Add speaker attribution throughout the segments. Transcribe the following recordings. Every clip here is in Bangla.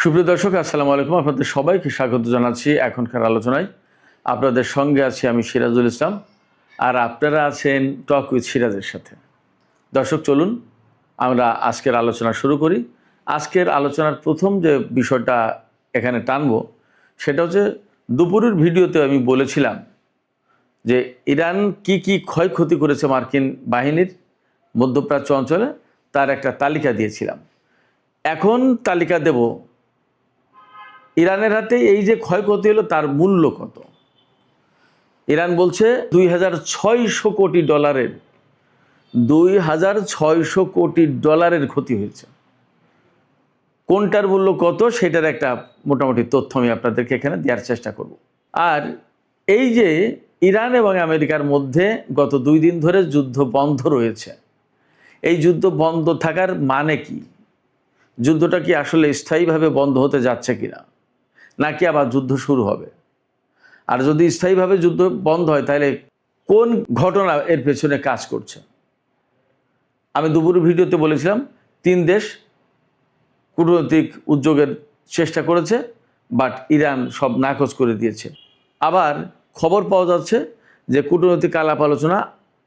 Speaker 1: সুপ্রিয় দর্শক, আসসালামু আলাইকুম। আপনাদের সবাইকে স্বাগত জানাচ্ছি এখনকার আলোচনায়। আপনাদের সঙ্গে আছি আমি সিরাজুল ইসলাম, আর আপনারা আছেন টক উইথ সিরাজের সাথে। দর্শক, চলুন আমরা আজকের আলোচনা শুরু করি। আজকের আলোচনার প্রথম যে বিষয়টা এখানে টানব সেটা হচ্ছে, দুপুরের ভিডিওতে আমি বলেছিলাম যে ইরান কি ক্ষয়ক্ষতি করেছে মার্কিন বাহিনীর মধ্যপ্রাচ্য অঞ্চলে, তার একটা তালিকা দিয়েছিলাম। এখন তালিকা দেব ইরানের হাতে এই যে ক্ষয়ক্ষতি হলো তার মূল্য কত। ইরান বলছে 2600 কোটি ডলারের 2600 কোটি ডলারের ক্ষতি হয়েছে। কোনটার মূল্য কত সেটার একটা মোটামুটি তথ্য আমি আপনাদেরকে এখানে দেওয়ার চেষ্টা করব। আর এই যে ইরান এবং আমেরিকার মধ্যে গত 2 দিন ধরে যুদ্ধ বন্ধ রয়েছে, এই যুদ্ধ বন্ধ থাকার মানে কি? যুদ্ধটা কি আসলে স্থায়ীভাবে বন্ধ হতে যাচ্ছে কিনা, নাকি আবার যুদ্ধ শুরু হবে? আর যদি স্থায়ীভাবে যুদ্ধ বন্ধ হয় তাহলে কোন ঘটনা এর পেছনে কাজ করছে? আমি দুপুরের ভিডিওতে বলেছিলাম 3 দেশ কূটনৈতিক উদ্যোগের চেষ্টা করেছে, বাট ইরান সব নাকচ করে দিয়েছে। আবার খবর পাওয়া যাচ্ছে যে কূটনৈতিক আলাপ আলোচনা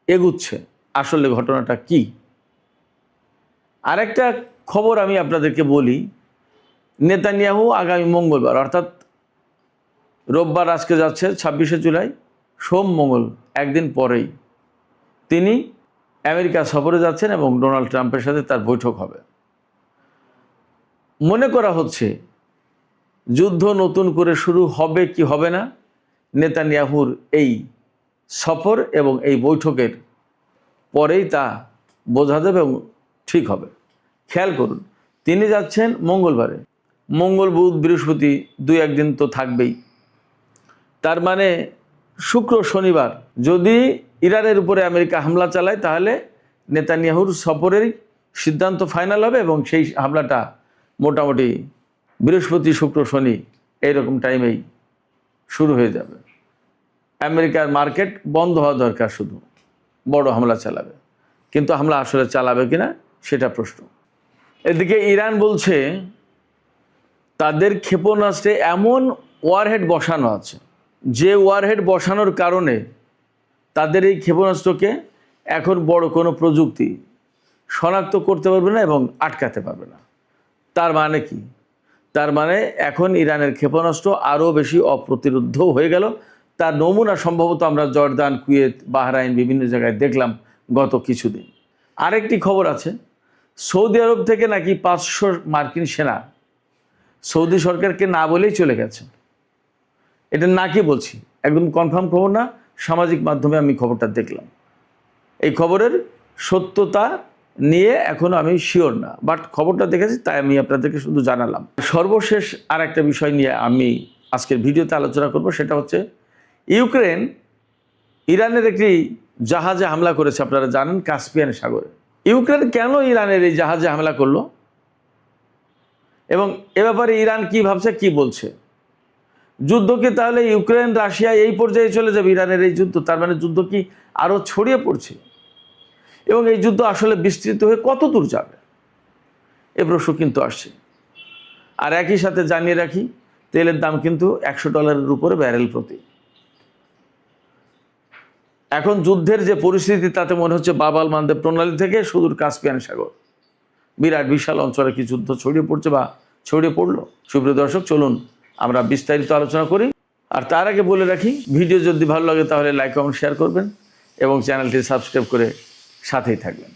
Speaker 1: এগুচ্ছে। আসলে ঘটনাটা কি? আরেকটা খবর আমি আপনাদেরকে বলি, নেতানিয়াহু আগামী মঙ্গলবার, অর্থাৎ রোববার আজকে যাচ্ছে 26শে জুলাই, সোম মঙ্গল একদিন পরেই তিনি আমেরিকা সফরে যাচ্ছেন এবং ডোনাল্ড ট্রাম্পের সাথে তার বৈঠক হবে। মনে করা হচ্ছে যুদ্ধ নতুন করে শুরু হবে কি হবে না, নেতানিয়াহুর এই সফর এবং এই বৈঠকের পরেই তা বোঝা যাবে এবং ঠিক হবে। খেয়াল করুন, তিনি যাচ্ছেন মঙ্গলবারে, মঙ্গল বুধ বৃহস্পতি 2-1 দিন তো থাকবেই। তার মানে শুক্র শনিবার যদি ইরানের উপরে আমেরিকা হামলা চালায় তাহলে নেতানিয়াহুর সফরেরই সিদ্ধান্ত ফাইনাল হবে এবং সেই হামলাটা মোটামুটি বৃহস্পতি শুক্র শনি এইরকম টাইমেই শুরু হয়ে যাবে। আমেরিকার মার্কেট বন্ধ হওয়া দরকার, শুধু বড় হামলা চালাবে, কিন্তু হামলা আসলে চালাবে কিনা সেটা প্রশ্ন। এদিকে ইরান বলছে তাদের ক্ষেপণাস্ত্রে এমন ওয়ারহেড বসানো আছে যে ওয়ারহেড বসানোর কারণে তাদের এই ক্ষেপণাস্ত্রকে এখন বড় কোনো প্রযুক্তি শনাক্ত করতে পারবে না এবং আটকাতে পারবে না। তার মানে কি? তার মানে এখন ইরানের ক্ষেপণাস্ত্র আরও বেশি অপ্রতিরোধ্য হয়ে গেল। তার নমুনা সম্ভবত আমরা জর্দান, কুয়েত, বাহরাইন বিভিন্ন জায়গায় দেখলাম গত কিছুদিন। আরেকটি খবর আছে, সৌদি আরব থেকে নাকি 500 মার্কিন সেনা সৌদি সরকারকে না বলেই চলে গেছে। এটা নাকি বলছি, একদম কনফার্ম খবর না, সামাজিক মাধ্যমে আমি খবরটা দেখলাম। এই খবরের সত্যতা নিয়ে এখনও আমি শিওর না, বাট খবরটা দেখেছি তাই আমি আপনাদেরকে শুধু জানালাম। সর্বশেষ আর একটা বিষয় নিয়ে আমি আজকের ভিডিওতে আলোচনা করব, সেটা হচ্ছে ইউক্রেন ইরানের একটি জাহাজে হামলা করেছে। আপনারা জানেন কাস্পিয়ান সাগরে। ইউক্রেন কেন ইরানের এই জাহাজে হামলা করলো এবং এ ব্যাপারে ইরান কি ভাবছে, কি বলছে? যুদ্ধ কি তাহলে ইউক্রেন রাশিয়া এই পর্যায়ে চলে যাবে? ইরানের এই যুদ্ধ, তার মানে যুদ্ধ কি আরও ছড়িয়ে পড়ছে এবং এই যুদ্ধ আসলে বিস্তৃত হয়ে কত দূর যাবে, এ প্রশ্ন কিন্তু আসছে। আর একই সাথে জানিয়ে রাখি, তেলের দাম কিন্তু $100 উপরে ব্যারেল প্রতি। এখন যুদ্ধের যে পরিস্থিতি তাতে মনে হচ্ছে বাব আল মানদেব প্রণালী থেকে সুদূর কাস্পিয়ান সাগর, বিরাট বিশাল অঞ্চলে কি যুদ্ধ ছড়িয়ে পড়ছে বা ছড়িয়ে পড়লো। সুপ্রিয় দর্শক, চলুন আমরা বিস্তারিত আলোচনা করি। আর তার আগে বলে রাখি, ভিডিও যদি ভালো লাগে তাহলে লাইক কমেন্ট শেয়ার করবেন এবং চ্যানেলটি সাবস্ক্রাইব করে সাথেই থাকবেন।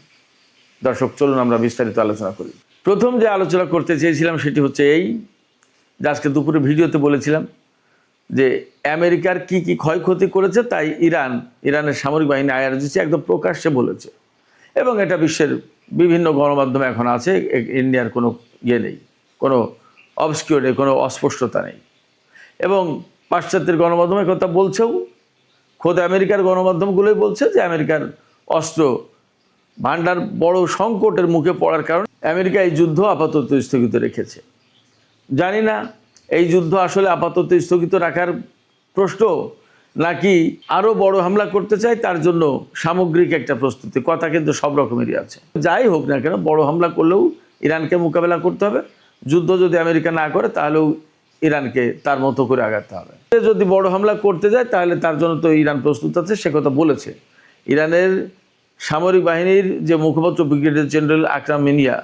Speaker 1: দর্শক, চলুন আমরা বিস্তারিত আলোচনা করি। প্রথম যে আলোচনা করতে চেয়েছিলাম সেটি হচ্ছে এই যে আজকে দুপুরে ভিডিওতে বলেছিলাম যে আমেরিকার কি ক্ষয়ক্ষতি করেছে, তাই ইরানের সামরিক বাহিনী IRGC একদম প্রকাশ্যে বলেছে এবং এটা বিশ্বের বিভিন্ন গণমাধ্যমে এখন আছে। ইন্ডিয়ার কোনো ইয়ে নেই, কোনো অবস্কিউর নেই, কোনো অস্পষ্টতা নেই এবং পাশ্চাত্যের গণমাধ্যমে কথা বলছেও। খোদ আমেরিকার গণমাধ্যমগুলোই বলছে যে আমেরিকার অস্ত্র ভান্ডার বড় সংকটের মুখে পড়ার কারণে আমেরিকা এই যুদ্ধ আপাতত স্থগিত রেখেছে। জানি না এই যুদ্ধ আসলে আপাতত স্থগিত রাখার প্রশ্ন, নাকি আরও বড় হামলা করতে চায় তার জন্য সামগ্রিক একটা প্রস্তুতি। কথা কিন্তু সব রকমেরই আছে। যাই হোক না কেন, বড় হামলা করলেও ইরানকে মোকাবেলা করতে হবে, যুদ্ধ যদি আমেরিকা না করে তাহলেও ইরানকে তার মতো করে আগাতে হবে। যদি বড় হামলা করতে যায় তাহলে তার জন্য তো ইরান প্রস্তুত আছে, সে কথা বলেছে। ইরানের সামরিক বাহিনীর যে মুখপাত্র ব্রিগেডিয়ার জেনারেল আকরাম মিনিয়া,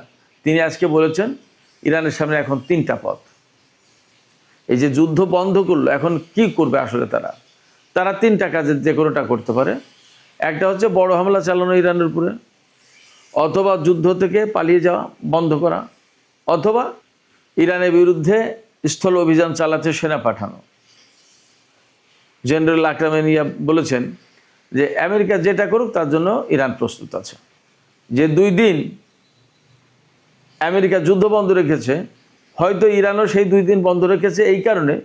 Speaker 1: তিনি আজকে বলেছেন ইরানের সামনে এখন 3টা পথ। এই যে যুদ্ধ বন্ধ করলো, এখন কি করবে আসলে তারা 3টা কাজের যে কোনোটা করতে পারে। একটা হচ্ছে বড় হামলা চালানো ইরানের উপরে, অথবা যুদ্ধ থেকে পালিয়ে যাওয়া বন্ধ করা, অথবা ইরানের বিরুদ্ধে স্থল অভিযান চালাতে সেনা পাঠানো। জেনারেল আকরাম মিনিয়া বলেছেন যে আমেরিকা যেটা করুক তার জন্য ইরান প্রস্তুত আছে। যে 2 দিন আমেরিকা যুদ্ধ বন্ধ রেখেছে, হয়তো ইরানও সেই 2 দিন বন্ধ রেখেছে এই কারণে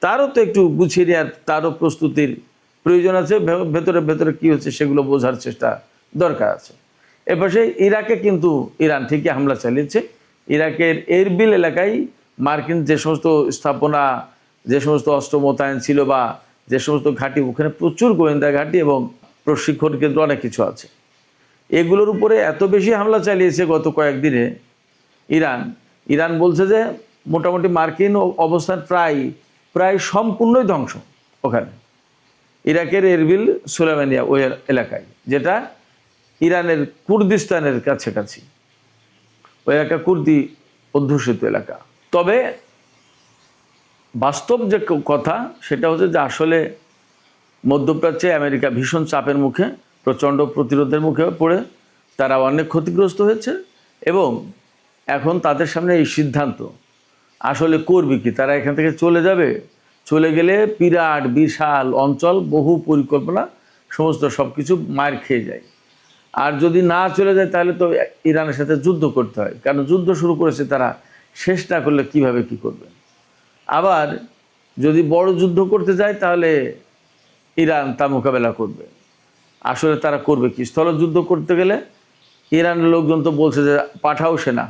Speaker 1: তারও তো একটু গুছিয়ে নেওয়ার, তারও প্রস্তুতির প্রয়োজন আছে। ভেতরে ভেতরে কী হচ্ছে সেগুলো বোঝার চেষ্টা দরকার আছে। এপাশে ইরাকে কিন্তু ইরান ঠিকই হামলা চালিয়েছে। ইরাকের এরবিল এলাকায় মার্কিন যে সমস্ত স্থাপনা, যে সমস্ত অস্ত্র মোতায়েন ছিল বা যে সমস্ত ঘাঁটি, ওখানে প্রচুর গোয়েন্দা ঘাঁটি এবং প্রশিক্ষণ কেন্দ্র অনেক কিছু আছে। এগুলোর উপরে এত বেশি হামলা চালিয়েছে গত কয়েকদিনে ইরান বলছে যে মোটামুটি মার্কিন অবস্থান প্রায় সম্পূর্ণই ধ্বংস ওখানে, ইরাকের এরবিল সুলাইমানিয়া ওই এলাকায়, যেটা ইরানের কুর্দিস্তানের কাছাকাছি। ওই এলাকা কুর্দি অধ্যুষিত এলাকা। তবে বাস্তব যে কথা সেটা হচ্ছে যে আসলে মধ্যপ্রাচ্যে আমেরিকা ভীষণ চাপের মুখে, প্রচণ্ড প্রতিরোধের মুখে পড়ে তারা অনেক ক্ষতিগ্রস্ত হয়েছে এবং এখন তাদের সামনে এই সিদ্ধান্ত আসলে করবে কি, তারা এখান থেকে চলে যাবে, চলে গেলে বিরাট বিশাল অঞ্চল, বহু পরিকল্পনা, সমস্ত সব কিছু মার খেয়ে যায়। আর যদি না চলে যায় তাহলে তো ইরানের সাথে যুদ্ধ করতে হয়, কারণ যুদ্ধ শুরু করেছে তারা, শেষ না করলে কিভাবে কি করবে। আবার যদি বড় যুদ্ধ করতে যায় তাহলে ইরান তা মোকাবেলা করবে। আসলে তারা করবে কি, স্থলযুদ্ধ করতে গেলে ইরানের লোকজন তো বলছে যে পাঠাও সেনা,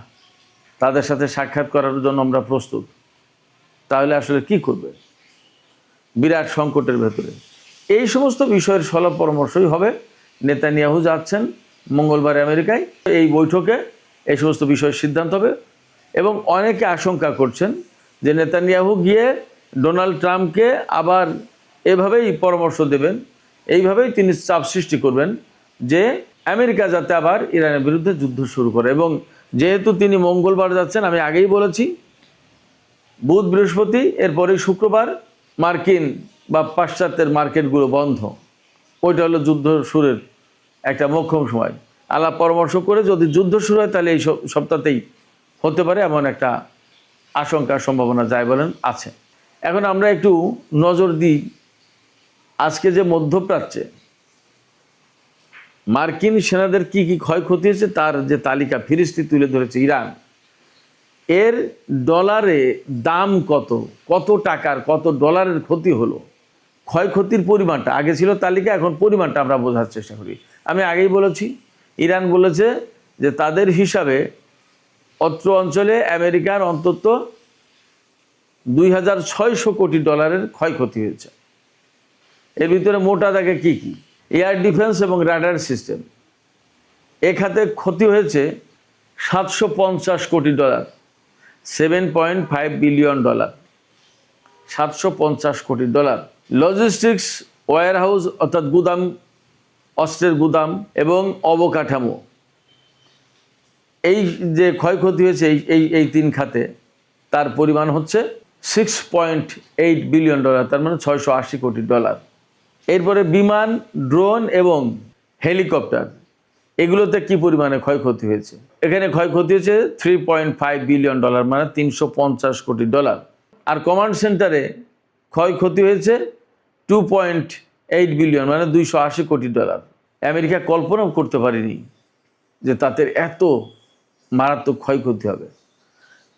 Speaker 1: তাদের সাথে সাক্ষাৎ করার জন্য আমরা প্রস্তুত। তাহলে আসলে কি করবে, বিরাট সংকটের ভেতরে। এই সমস্ত বিষয়ের সলাপ পরামর্শই হবে। নেতানিয়াহু যাচ্ছেন মঙ্গলবার আমেরিকায়, এই বৈঠকে এই সমস্ত বিষয়ের সিদ্ধান্ত হবে এবং অনেকে আশঙ্কা করছেন যে নেতানিয়াহু গিয়ে ডোনাল্ড ট্রাম্পকে আবার এভাবেই পরামর্শ দেবেন, এইভাবেই তিনি চাপ সৃষ্টি করবেন যে আমেরিকা যাতে আবার ইরানের বিরুদ্ধে যুদ্ধ শুরু করে। এবং যেহেতু তিনি মঙ্গলবার যাচ্ছেন, আমি আগেই বলেছি, বুধ বৃহস্পতি এরপরেই শুক্রবার মার্কিন বা পাশ্চাত্যের মার্কেটগুলো বন্ধ। ওইটা হলো যুদ্ধ শুরুর একটা মোক্ষম সময়। আলাপ পরামর্শ করে যদি যুদ্ধ শুরু হয় তাহলে এই সপ্তাহতেই হতে পারে, এমন একটা আশঙ্কার সম্ভাবনা যায় বলেন আছে। এখন আমরা একটু নজর দিই আজকে যে মধ্যপ্রাচ্যে মার্কিন সেনাদের কি কি ক্ষয়ক্ষতি হয়েছে তার যে তালিকা ফিরিস্তি তুলে ধরেছে ইরান। এর ডলারে দাম কত টাকার, কত ডলারের ক্ষতি হলো, ক্ষয়ক্ষতির পরিমাণটা আগে ছিল তালিকা, এখন পরিমাণটা আমরা বোঝার চেষ্টা করি। আমি আগেই বলেছি, ইরান বলেছে যে তাদের হিসাবে অত্র অঞ্চলে আমেরিকার অন্তত 2600 কোটি ডলারের ক্ষয়ক্ষতি হয়েছে। এর ভিতরে মোটা দাগে কি কি, এয়ার ডিফেন্স এবং রাডার সিস্টেম, এ খাতে ক্ষতি হয়েছে 750 কোটি ডলার, 7.5 বিলিয়ন ডলার, 750 কোটি ডলার। লজিস্টিক্স, ওয়্যার হাউস অর্থাৎ গুদাম, অস্ত্রের গুদাম এবং অবকাঠামো, এই যে ক্ষয়ক্ষতি হয়েছে এই 3 খাতে, তার পরিমাণ হচ্ছে 6.8 বিলিয়ন ডলার, তার মানে 680 কোটি ডলার। এরপরে বিমান, ড্রোন এবং হেলিকপ্টার, এগুলোতে কি পরিমাণে ক্ষয়ক্ষতি হয়েছে, এখানে ক্ষয়ক্ষতি হয়েছে 3.5 বিলিয়ন ডলার, মানে 350 কোটি ডলার। আর কমান্ড সেন্টারে ক্ষয়ক্ষতি হয়েছে 2.8 বিলিয়ন, মানে 280 কোটি ডলার। আমেরিকা কল্পনাও করতে পারেনি যে তাদের এত মারাত্মক ক্ষয়ক্ষতি হবে।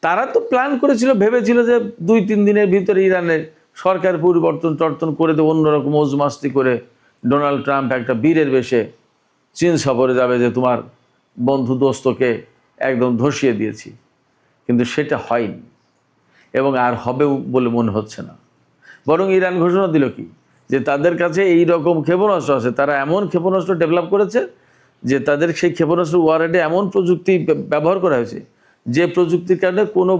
Speaker 1: তারা তো প্ল্যান করেছিল, ভেবেছিল যে 2-3 দিনের ভিতরে ইরানের সরকার পরিবর্তন করে দেবে, অন্যরকম মজমাস্তি করে ডোনাল্ড ট্রাম্প একটা বীরের বেশে চীন সফরে যাবে, যে তোমার বন্ধু দোস্তকে একদম ধসিয়ে দিয়েছি। কিন্তু সেটা হয়নি এবং আর হবেও বলে মনে হচ্ছে না। বরং ইরান ঘোষণা দিল কি, যে তাদের কাছে এই রকম ক্ষেপণাস্ত্র আছে, তারা এমন ক্ষেপণাস্ত্র ডেভেলপ করেছে যে তাদের সেই ক্ষেপণাস্ত্র ওয়ারেডে এমন প্রযুক্তি ব্যবহার করা হয়েছে যে প্রযুক্তির কারণে কোনো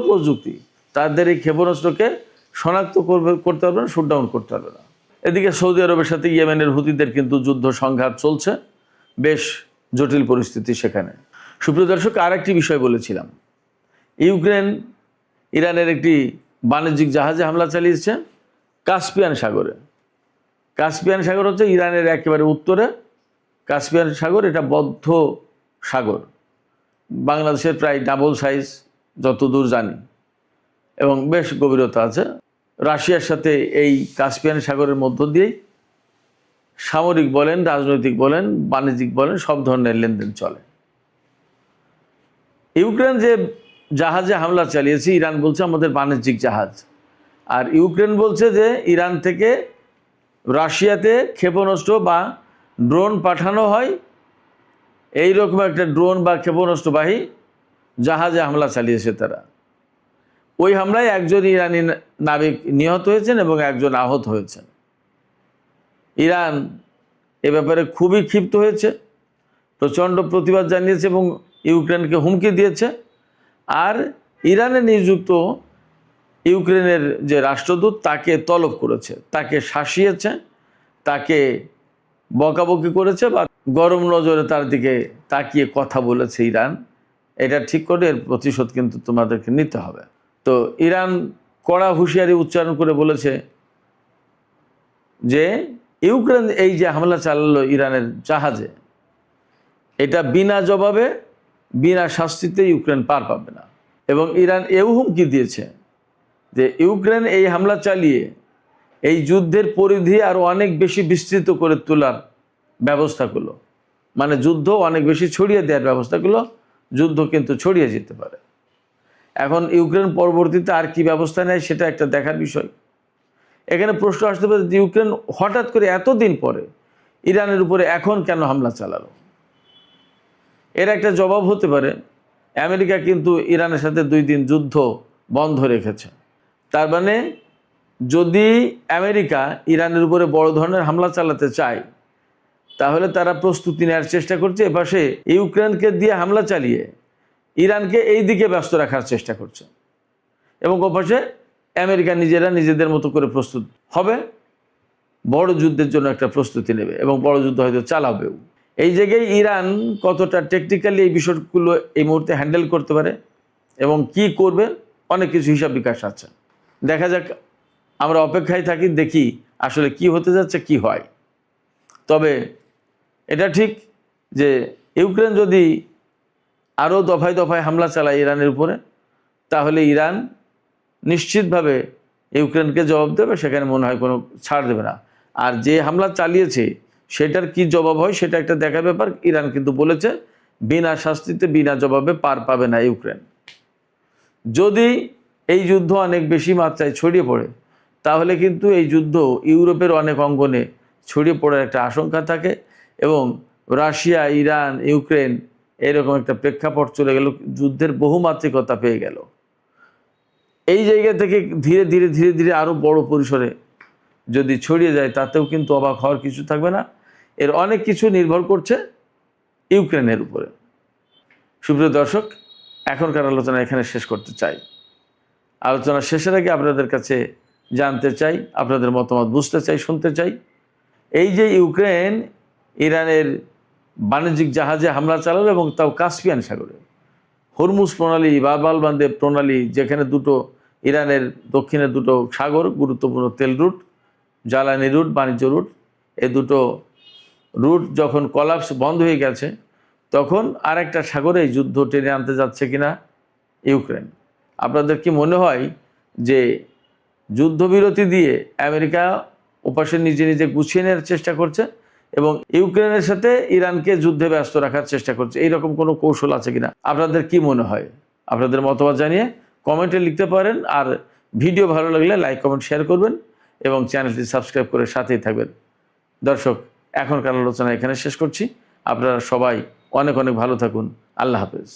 Speaker 1: প্রযুক্তি তাদের এই ক্ষেপণাস্ত্রকে শনাক্ত করতে পারবে না, শুটডাউন করতে পারবে না। এদিকে সৌদি আরবের সাথে ইয়েমেনের হুতিদের কিন্তু যুদ্ধ সংঘাত চলছে, বেশ জটিল পরিস্থিতি সেখানে। সুপ্রিয় দর্শক, আরেকটি বিষয় বলেছিলাম, ইউক্রেন ইরানের একটি বাণিজ্যিক জাহাজে হামলা চালিয়েছে কাস্পিয়ান সাগরে। কাস্পিয়ান সাগর হচ্ছে ইরানের একেবারে উত্তরে। কাস্পিয়ান সাগর এটা বদ্ধ সাগর, বাংলাদেশের প্রায় ডাবল সাইজ যতদূর জানি, এবং বেশ গভীরতা আছে। রাশিয়ার সাথে এই কাস্পিয়ান সাগরের মধ্য দিয়েই সামরিক বলেন, রাজনৈতিক বলেন, বাণিজ্যিক বলেন, সব ধরনের লেনদেন চলে। ইউক্রেন যে জাহাজে হামলা চালিয়েছে, ইরান বলছে আমাদের বাণিজ্যিক জাহাজ, আর ইউক্রেন বলছে যে ইরান থেকে রাশিয়াতে ক্ষেপণাস্ত্র বা ড্রোন পাঠানো হয়, এই রকম একটা ড্রোন বা ক্ষেপণাস্ত্রবাহী জাহাজে হামলা চালিয়েছে তারা। ওই হামলায় একজন ইরানি নাবিক নিহত হয়েছেন এবং একজন আহত হয়েছেন। ইরান এ ব্যাপারে খুবই ক্ষিপ্ত হয়েছে, প্রচণ্ড প্রতিবাদ জানিয়েছে এবং ইউক্রেনকে হুমকি দিয়েছে। আর ইরানে নিযুক্ত ইউক্রেনের যে রাষ্ট্রদূত তাকে তলব করেছে, তাকে শাসিয়েছে, তাকে বকাবকি করেছে বা গরম নজরে তার দিকে তাকিয়ে কথা বলেছে ইরান। এটা ঠিক করে এর প্রতিশোধ কিন্তু তোমাদেরকে নিতে হবে। তো ইরান কড়া হুঁশিয়ারি উচ্চারণ করে বলেছে যে ইউক্রেন এই যে হামলা চালালো ইরানের জাহাজে, এটা বিনা জবাবে, বিনা শাস্তিতে ইউক্রেন পার পাবে না। এবং ইরান এও হুমকি দিয়েছে যে ইউক্রেন এই হামলা চালিয়ে এই যুদ্ধের পরিধি আরও অনেক বেশি বিস্তৃত করে তোলার ব্যবস্থা করলো, মানে যুদ্ধ অনেক বেশি ছড়িয়ে দেওয়ার ব্যবস্থা করলো। যুদ্ধ কিন্তু ছড়িয়ে যেতে পারে। এখন ইউক্রেন পরবর্তীতে আর কি ব্যবস্থা নেয় সেটা একটা দেখার বিষয়। এখানে প্রশ্ন আসতে পারে যে ইউক্রেন হঠাৎ করে এতদিন পরে ইরানের উপরে এখন কেন হামলা চালালো? এর একটা জবাব হতে পারে, আমেরিকা কিন্তু ইরানের সাথে 2 দিন যুদ্ধ বন্ধ রেখেছে। তার মানে যদি আমেরিকা ইরানের উপরে বড় ধরনের হামলা চালাতে চায়, তাহলে তারা প্রস্তুতি নেওয়ার চেষ্টা করছে। এপাশে ইউক্রেনকে দিয়ে হামলা চালিয়ে ইরানকে এই দিকে ব্যস্ত রাখার চেষ্টা করছে, এবং ওপাশে আমেরিকা নিজেদের মতো করে প্রস্তুত হবে, বড় যুদ্ধের জন্য একটা প্রস্তুতি নেবে এবং বড় যুদ্ধ হয়তো চালাবেও। এই জায়গায় ইরান কতটা টেকনিক্যালি এই বিষয়গুলো এই মুহূর্তে হ্যান্ডেল করতে পারে এবং কি করবে, অনেক কিছু হিসাব বিকাশ আছে। দেখা যাক, আমরা অপেক্ষায় থাকি, দেখি আসলে কি হতে যাচ্ছে, কি হয়। তবে এটা ঠিক যে ইউক্রেন যদি আরও দফায় দফায় হামলা চালায় ইরানের উপরে, তাহলে ইরান নিশ্চিতভাবে ইউক্রেনকে জবাব দেবে, সেখানে মনে হয় কোনো ছাড় দেবে না। আর যে হামলা চালিয়েছে সেটার কি জবাব হয় সেটা একটা দেখার ব্যাপার। ইরান কিন্তু বলেছে বিনা শাস্তিতে, বিনা জবাবে পার পাবে না ইউক্রেন। যদি এই যুদ্ধ অনেক বেশি মাত্রায় ছড়িয়ে পড়ে, তাহলে কিন্তু এই যুদ্ধ ইউরোপের অনেক অঙ্গনে ছড়িয়ে পড়ার একটা আশঙ্কা থাকে, এবং রাশিয়া, ইরান, ইউক্রেন এরকম একটা প্রেক্ষাপট চলে গেল, যুদ্ধের বহুমাত্রিকতা পেয়ে গেল। এই জায়গা থেকে ধীরে ধীরে ধীরে ধীরে আরও বড় পরিসরে যদি ছড়িয়ে যায়, তাতেও কিন্তু অবাক হওয়ার কিছু থাকবে না। এর অনেক কিছু নির্ভর করছে ইউক্রেনের উপরে। সুপ্রিয় দর্শক, এখনকার আলোচনা এখানে শেষ করতে চাই। আলোচনা শেষের আগে আপনাদের কাছে জানতে চাই, আপনাদের মতামত বুঝতে চাই, শুনতে চাই। এই যে ইউক্রেন ইরানের বাণিজ্যিক জাহাজে হামলা চালালো, এবং তাও কাস্পিয়ান সাগরে, হরমুজ প্রণালী, বাব-আল মানদেব প্রণালী, যেখানে দুটো ইরানের দক্ষিণে দুটো সাগর, গুরুত্বপূর্ণ তেল রুট, জ্বালানি রুট, বাণিজ্য রুট, এই দুটো রুট যখন কলাপস বন্ধ হয়ে গেছে, তখন আরেকটা সাগরে এই যুদ্ধ টেনে আনতে যাচ্ছে কিনা ইউক্রেন। আপনাদের কি মনে হয় যে যুদ্ধবিরতি দিয়ে আমেরিকা ওপাশে নিজে নিজে গুছিয়ে নেওয়ার চেষ্টা করছে এবং ইউক্রেনের সাথে ইরানকে যুদ্ধে ব্যস্ত রাখার চেষ্টা করছে? এইরকম কোনো কৌশল আছে কিনা আপনাদের কি মনে হয়? আপনাদের মতামত জানিয়ে কমেন্টে লিখতে পারেন। আর ভিডিও ভালো লাগলে লাইক, কমেন্ট, শেয়ার করবেন এবং চ্যানেলটি সাবস্ক্রাইব করে সাথেই থাকবেন। দর্শক, এখনকার আলোচনা এখানে শেষ করছি। আপনারা সবাই অনেক অনেক ভালো থাকুন। আল্লাহ হাফেজ।